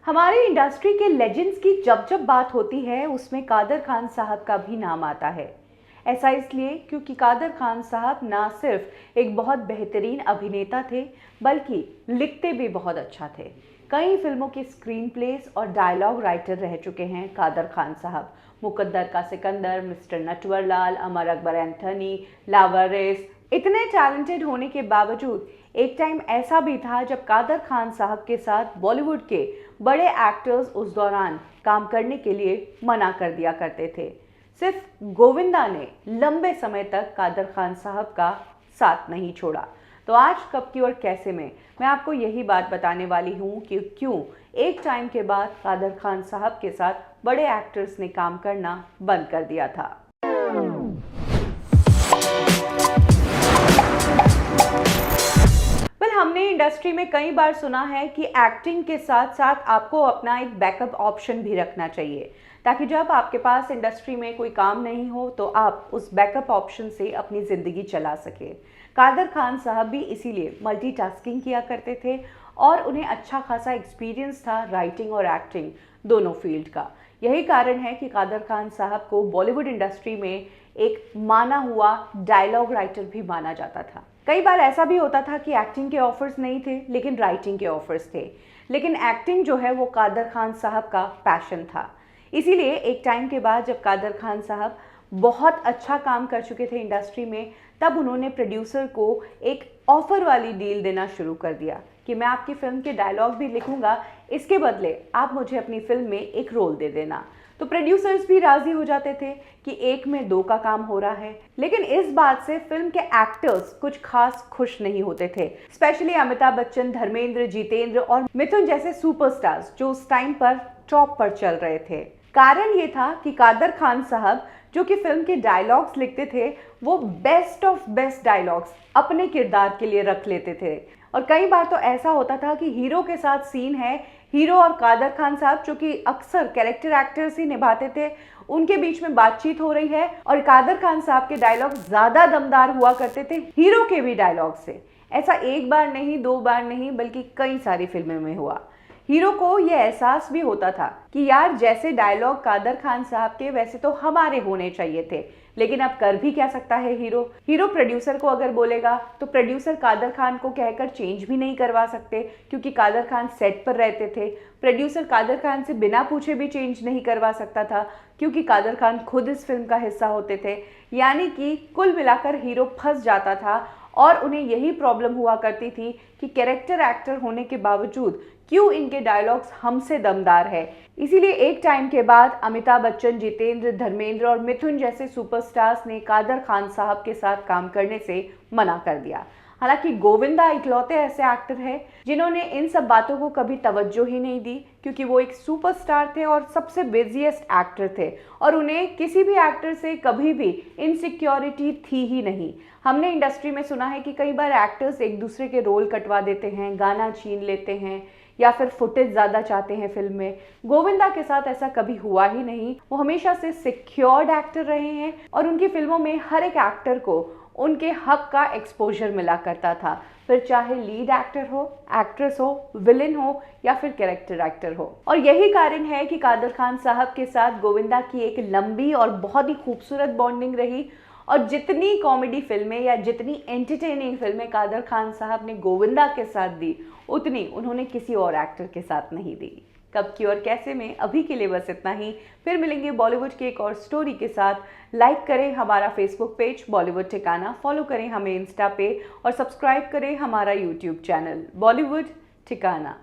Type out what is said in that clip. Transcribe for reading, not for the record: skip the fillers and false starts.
हमारी इंडस्ट्री के लेजेंड्स की जब जब बात होती है उसमें कादर खान साहब का भी नाम आता है। ऐसा इसलिए क्योंकि कादर खान साहब ना सिर्फ एक बहुत बेहतरीन अभिनेता थे बल्कि लिखते भी बहुत अच्छा थे। कई फिल्मों के स्क्रीन प्लेस और डायलॉग राइटर रह चुके हैं कादर खान साहब। मुकद्दर का सिकंदर, मिस्टर नटवरलाल, अमर अकबर एंथनी, लावारिस। इतने टैलेंटेड होने के बावजूद एक टाइम ऐसा भी था जब कादर खान साहब के साथ बॉलीवुड के बड़े एक्टर्स उस दौरान काम करने के लिए मना कर दिया करते थे। सिर्फ गोविंदा ने लंबे समय तक कादर खान साहब का साथ नहीं छोड़ा। तो आज कब की और कैसे में मैं आपको यही बात बताने वाली हूँ कि क्यों एक टाइम के बाद कादर खान साहब के साथ बड़े एक्टर्स ने काम करना बंद कर दिया था। हमने इंडस्ट्री में कई बार सुना है कि एक्टिंग के साथ साथ आपको अपना एक बैकअप ऑप्शन भी रखना चाहिए, ताकि जब आपके पास इंडस्ट्री में कोई काम नहीं हो तो आप उस बैकअप ऑप्शन से अपनी ज़िंदगी चला सके। कादर खान साहब भी इसीलिए मल्टीटास्किंग किया करते थे और उन्हें अच्छा खासा एक्सपीरियंस था राइटिंग और एक्टिंग दोनों फील्ड का। यही कारण है कि कादर खान साहब को बॉलीवुड इंडस्ट्री में एक माना हुआ डायलॉग राइटर भी माना जाता था। कई बार ऐसा भी होता था कि एक्टिंग के ऑफर्स नहीं थे लेकिन राइटिंग के ऑफर्स थे, लेकिन एक्टिंग जो है वो कादर खान साहब का पैशन था। इसीलिए एक टाइम के बाद जब कादर खान साहब बहुत अच्छा काम कर चुके थे इंडस्ट्री में, तब उन्होंने प्रोड्यूसर को एक ऑफर वाली डील देना शुरू कर दिया कि मैं आपकी फिल्म के डायलॉग भी लिखूंगा, इसके बदले आप मुझे अपनी फिल्म में एक रोल दे देना। तो प्रोड्यूसर्स भी राजी हो जाते थे कि एक में दो का काम हो रहा है। लेकिन इस बात से फिल्म के एक्टर्स कुछ खास खुश नहीं होते थे, स्पेशली अमिताभ बच्चन, धर्मेंद्र, जितेंद्र और मिथुन जैसे सुपरस्टार्स जो उस टाइम पर टॉप पर चल रहे थे। कारण ये था कि कादर खान साहब जो कि फिल्म के डायलॉग्स लिखते थे वो बेस्ट ऑफ बेस्ट डायलॉग्स अपने किरदार के लिए रख लेते थे। और कई बार तो ऐसा होता था कि हीरो के साथ सीन है, हीरो और कादर खान साहब जो कि अक्सर कैरेक्टर एक्टर्स ही निभाते थे, उनके बीच में बातचीत हो रही है और कादर खान साहब के डायलॉग ज्यादा दमदार हुआ करते थे हीरो के भी डायलॉग से। ऐसा एक बार नहीं, दो बार नहीं, बल्कि कई सारी फिल्मों में हुआ। हीरो को यह एहसास भी होता था कि यार जैसे डायलॉग कादर खान साहब के वैसे तो हमारे होने चाहिए थे, लेकिन अब कर भी क्या सकता है हीरो प्रोड्यूसर को अगर बोलेगा तो प्रोड्यूसर कादर खान को कहकर चेंज भी नहीं करवा सकते, क्योंकि कादर खान सेट पर रहते थे। प्रोड्यूसर कादर खान से बिना पूछे भी चेंज नहीं करवा सकता था, क्योंकि कादर खान खुद इस फिल्म का हिस्सा होते थे। यानी कि कुल मिलाकर हीरो फंस जाता था और उन्हें यही प्रॉब्लम हुआ करती थी कि कैरेक्टर एक्टर होने के बावजूद क्यों इनके डायलॉग्स हमसे दमदार है। इसीलिए एक टाइम के बाद अमिताभ बच्चन, जितेंद्र, धर्मेंद्र और मिथुन जैसे सुपरस्टार्स ने कादर खान साहब के साथ काम करने से मना कर दिया। हालांकि गोविंदा इकलौते ऐसे एक्टर हैं जिन्होंने इन सब बातों को कभी तवज्जो ही नहीं दी, क्योंकि वो एक सुपरस्टार थे और सबसे बिजिएस्ट एक्टर थे और उन्हें किसी भी एक्टर से कभी भी इनसिक्योरिटी थी ही नहीं। हमने इंडस्ट्री में सुना है कि कई बार एक्टर्स एक दूसरे के रोल कटवा देते हैं, गाना छीन लेते हैं या फिर फुटेज ज़्यादा चाहते हैं फिल्म में। गोविंदा के साथ ऐसा कभी हुआ ही नहीं। वो हमेशा से सिक्योर्ड एक्टर रहे हैं और उनकी फिल्मों में हर एक एक्टर को उनके हक का एक्सपोजर मिला करता था, फिर चाहे लीड एक्टर हो, एक्ट्रेस हो, विलेन हो या फिर कैरेक्टर एक्टर हो। और यही कारण है कि कादर खान साहब के साथ गोविंदा की एक लंबी और बहुत ही खूबसूरत बॉन्डिंग रही। और जितनी कॉमेडी फिल्में या जितनी एंटरटेनिंग फिल्में कादर खान साहब ने गोविंदा के साथ दी, उतनी उन्होंने किसी और एक्टर के साथ नहीं दी। कब की और कैसे में अभी के लिए बस इतना ही। फिर मिलेंगे बॉलीवुड की एक और स्टोरी के साथ। लाइक करें हमारा फेसबुक पेज बॉलीवुड ठिकाना, फॉलो करें हमें इंस्टा पे और सब्सक्राइब करें हमारा यूट्यूब चैनल बॉलीवुड ठिकाना।